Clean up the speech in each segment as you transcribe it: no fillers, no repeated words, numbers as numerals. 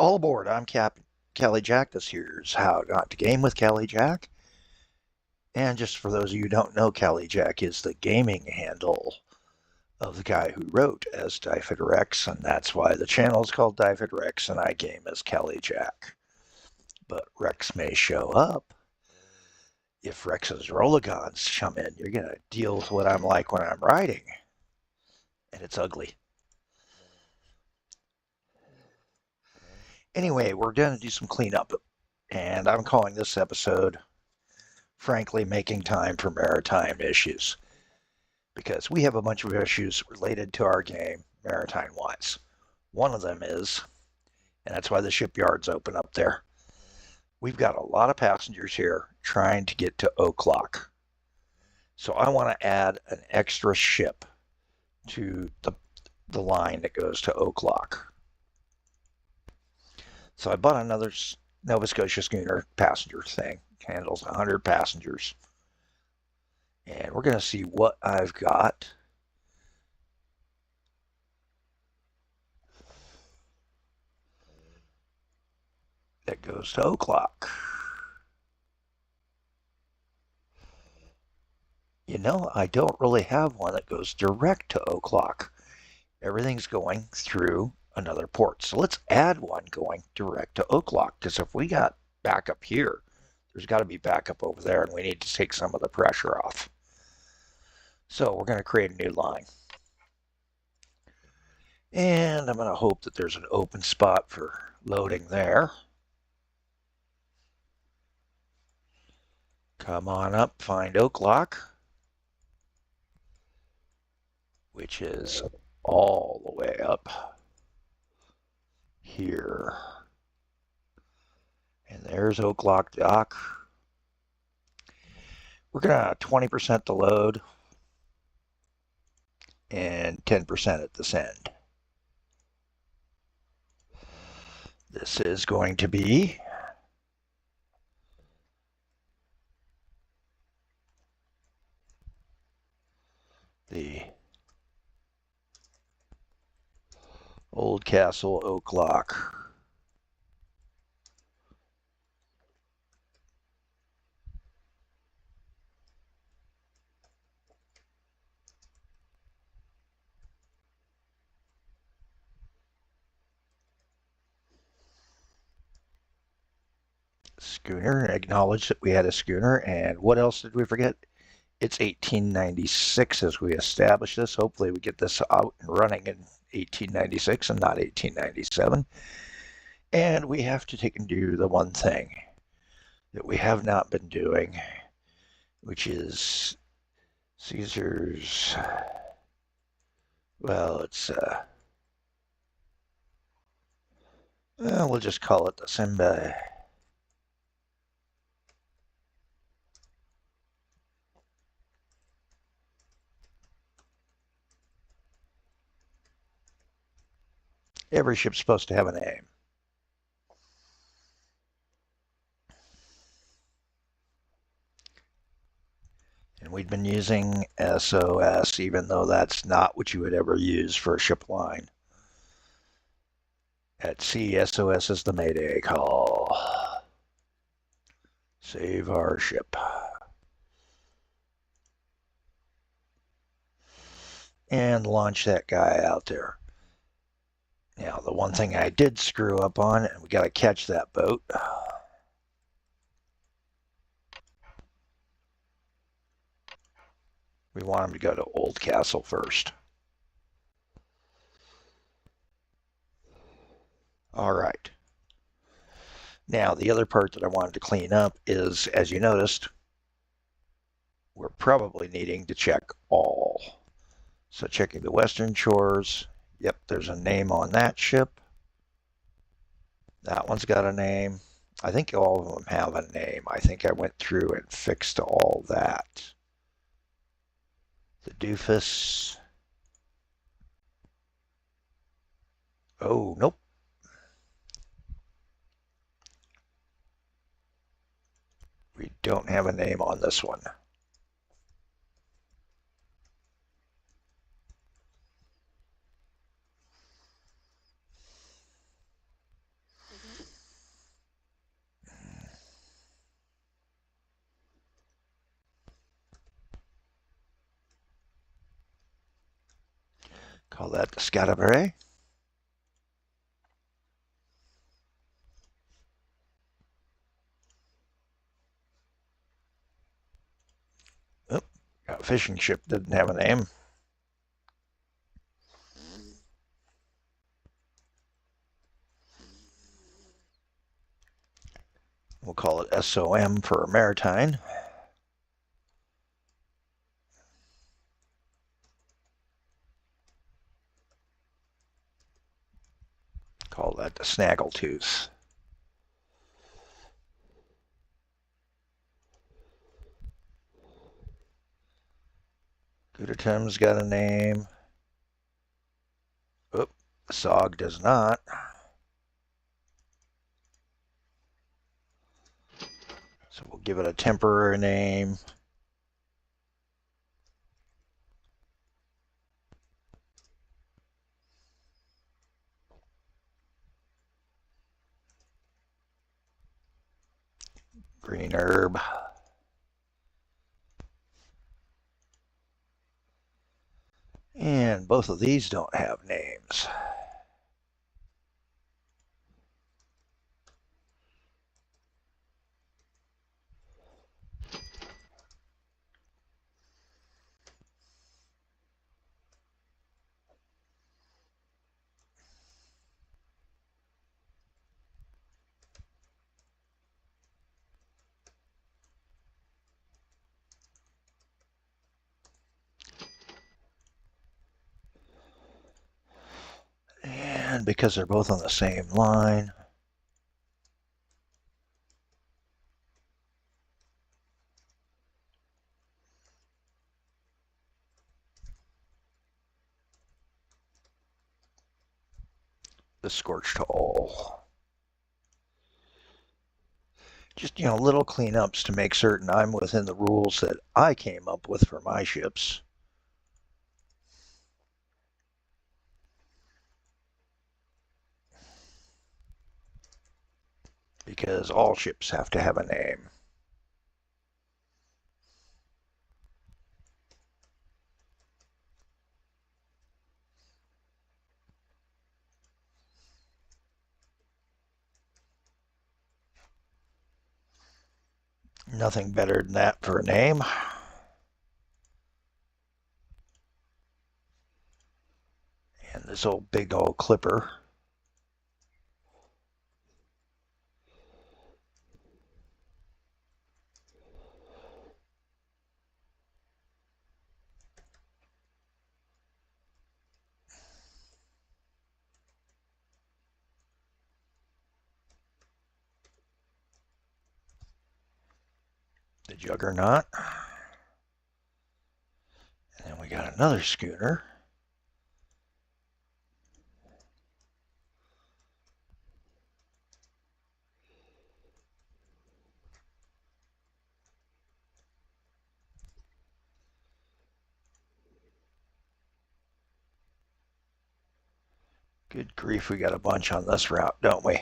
All aboard. I'm Captain Kelly Jack. This here's How Not to Game with Kelly Jack. And just for those of you who don't know, Kelly Jack is the gaming handle of the guy who wrote as Dyfed Rex, and that's why the channel is called Dyfed Rex, and I game as Kelly Jack. But Rex may show up. If Rex's Rolligons come in, you're going to deal with what I'm like when I'm riding. And it's ugly. Anyway, we're going to do some cleanup. And I'm calling this episode, frankly, making time for maritime issues. Because we have a bunch of issues related to our game, maritime-wise. One of them is, and that's why the shipyard's open up there, we've got a lot of passengers here trying to get to O'Clock. So I want to add an extra ship to the line that goes to O'Clock. So I bought another Nova Scotia schooner passenger thing. Handles 100 passengers. And we're going to see what I've got. That goes to O'Clock. You know, I don't really have one that goes direct to O'Clock. Everything's going through another port. So let's add one going direct to O'Clock, because if we got backup here, there's got to be backup over there, and we need to take some of the pressure off. So we're going to create a new line. And I'm going to hope that there's an open spot for loading there. Come on up, find O'Clock, which is all the way up here. And there's O'Clock Dock. We're going to 20% the load and 10% at this end. This is going to be the Old Castle O'Clock. Schooner, acknowledge that we had a schooner, and what else did we forget? It's 1896 as we establish this. Hopefully we get this out and running in 1896 and not 1897. And we have to take and do the one thing that we have not been doing, which is Caesar's, well, it's, we'll just call it the Simba. Every ship's supposed to have a name. And we'd been using SOS, even though that's not what you would ever use for a ship line. At sea, SOS is the Mayday call. Save our ship. And launch that guy out there. Now, the one thing I did screw up on, and we got to catch that boat. We want him to go to Old Castle first. All right. Now, the other part that I wanted to clean up is, as you noticed, we're probably needing to check all. So checking the Western Shores. Yep, there's a name on that ship. That one's got a name. I think all of them have a name. I think I went through and fixed all that. The Doofus. Oh, nope. We don't have a name on this one. Call that the Scatterbrae. Oh, got a fishing ship, didn't have a name. We'll call it SOM for Maritime. Call that the Snaggletooth. Goodertim's got a name. Oh, Sog does not. So we'll give it a temporary name. Green herb. And both of these don't have names. And because they're both on the same line, the Scorched Hole. Just, little cleanups to make certain I'm within the rules that I came up with for my ships. Because all ships have to have a name. Nothing better than that for a name. And this old big old clipper. The Juggernaut. And then we got another schooner. Good grief, we got a bunch on this route, don't we?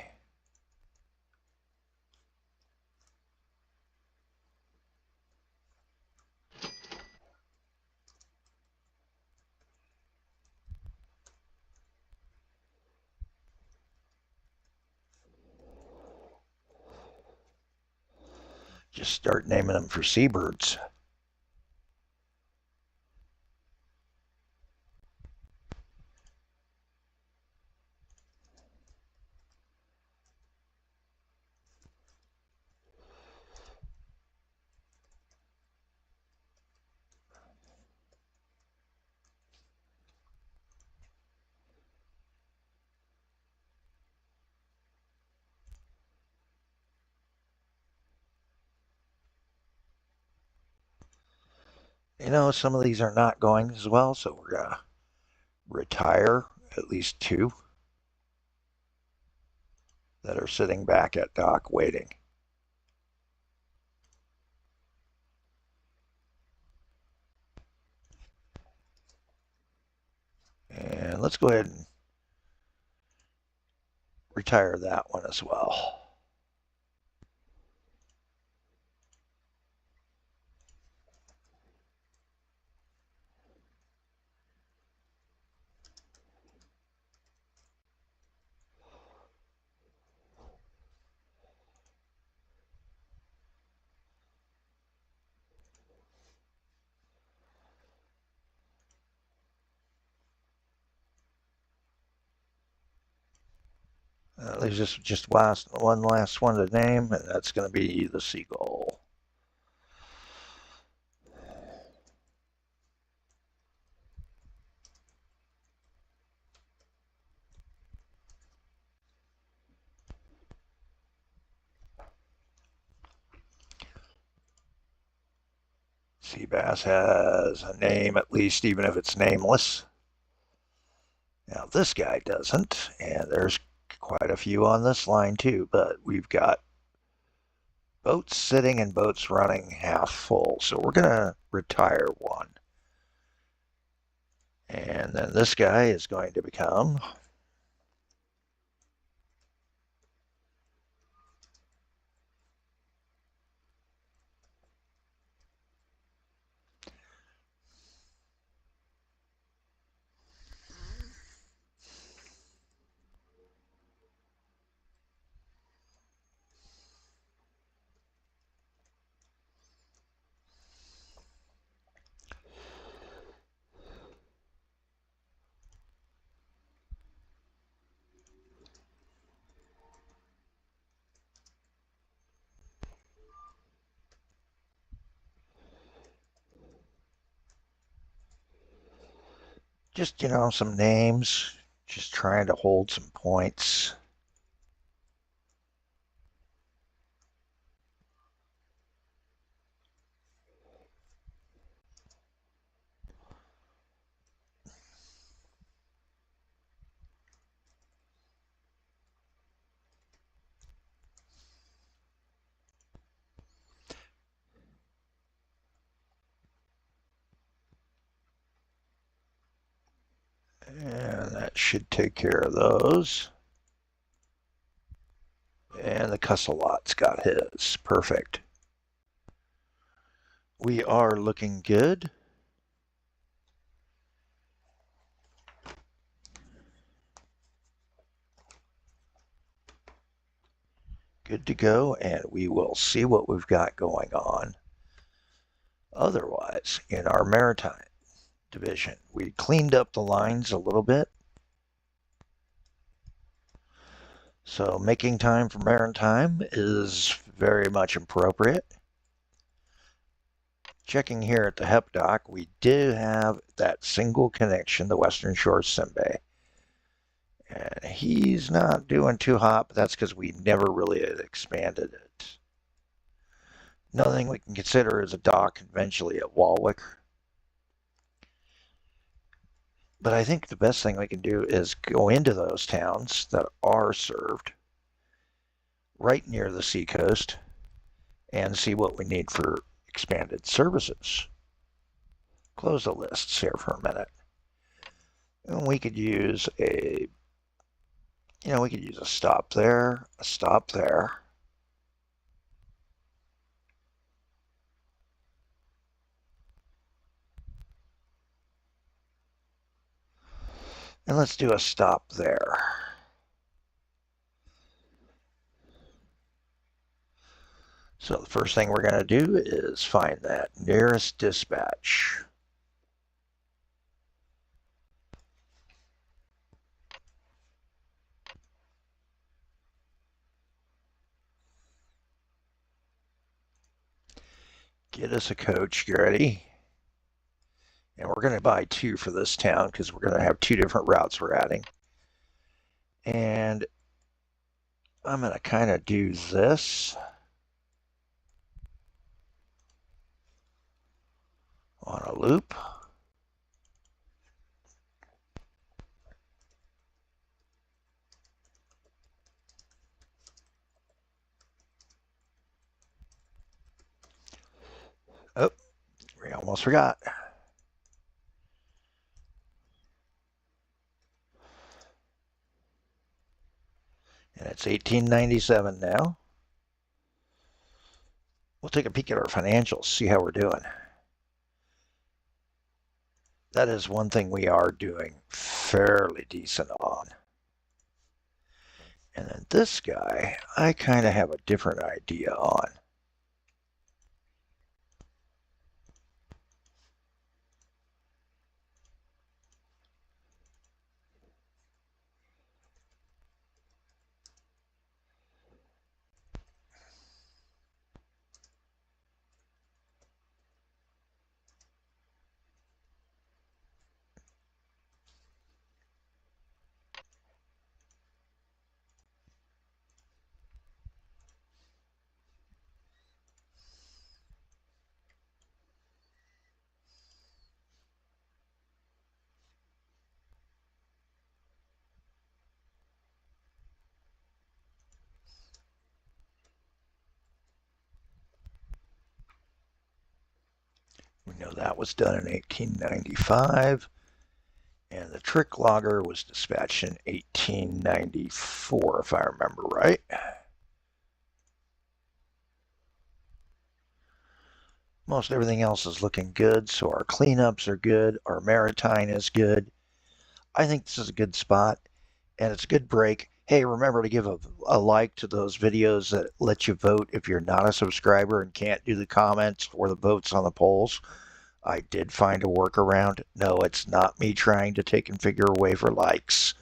Just start naming them for seabirds. Some of these are not going as well, so we're going to retire at least two that are sitting back at dock waiting. And let's go ahead and retire that one as well. There's just one last one to name, and that's going to be the seagull. Sea bass has a name, at least, even if it's nameless. Now, this guy doesn't, and there's quite a few on this line too, but we've got boats sitting and boats running half full, so we're going to retire one. And then this guy is going to become just, some names, just trying to hold some points. And that should take care of those. And the Cussalot's got his. Perfect. We are looking good. Good to go, and we will see what we've got going on. Otherwise, in our Maritime division, we cleaned up the lines a little bit. So making time for Maritime is very much appropriate. Checking here at the HEP dock, we do have that single connection, the Western Shore Simbe. And he's not doing too hot, but that's because we never really had expanded it. Another thing we can consider is a dock eventually at Walwick. But I think the best thing we can do is go into those towns that are served right near the seacoast and see what we need for expanded services. Close the lists here for a minute. And we could use a stop there, a stop there. And let's do a stop there. So the first thing we're going to do is find that nearest dispatch. Get us a coach, ready? And we're going to buy 2 for this town because we're going to have 2 different routes we're adding. And I'm going to kind of do this on a loop. Oh, we almost forgot. And it's 1897 now. We'll take a peek at our financials, see how we're doing. That is one thing we are doing fairly decent on. And then this guy, I kind of have a different idea on. know that was done in 1895. And the trick logger was dispatched in 1894, if I remember right. Most everything else is looking good, so our cleanups are good. Our Maritime is good. I think this is a good spot, and it's a good break. Hey, remember to give a like to those videos that let you vote if you're not a subscriber and can't do the comments or the votes on the polls. I did find a workaround. No, it's not me trying to take configure away for likes.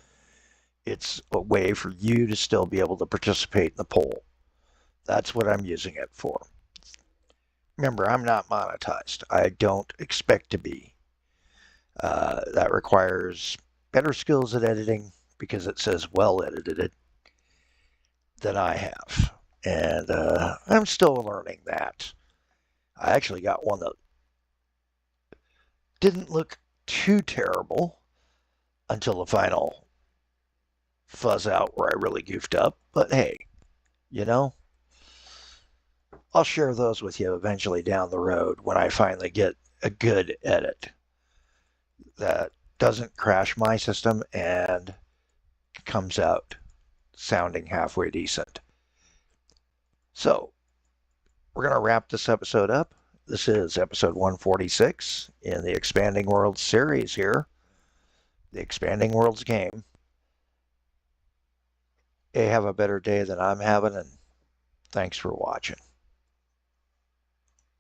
It's a way for you to still be able to participate in the poll. That's what I'm using it for. Remember, I'm not monetized. I don't expect to be. That requires better skills at editing because it says well edited than I have. And I'm still learning that. I actually got one that didn't look too terrible until the final fuzz out where I really goofed up. But hey, you know, I'll share those with you eventually down the road when I finally get a good edit that doesn't crash my system and comes out sounding halfway decent. So, we're going to wrap this episode up. This is episode 146 in the Expanding Worlds series here, the Expanding Worlds game. Hey, have a better day than I'm having, and thanks for watching.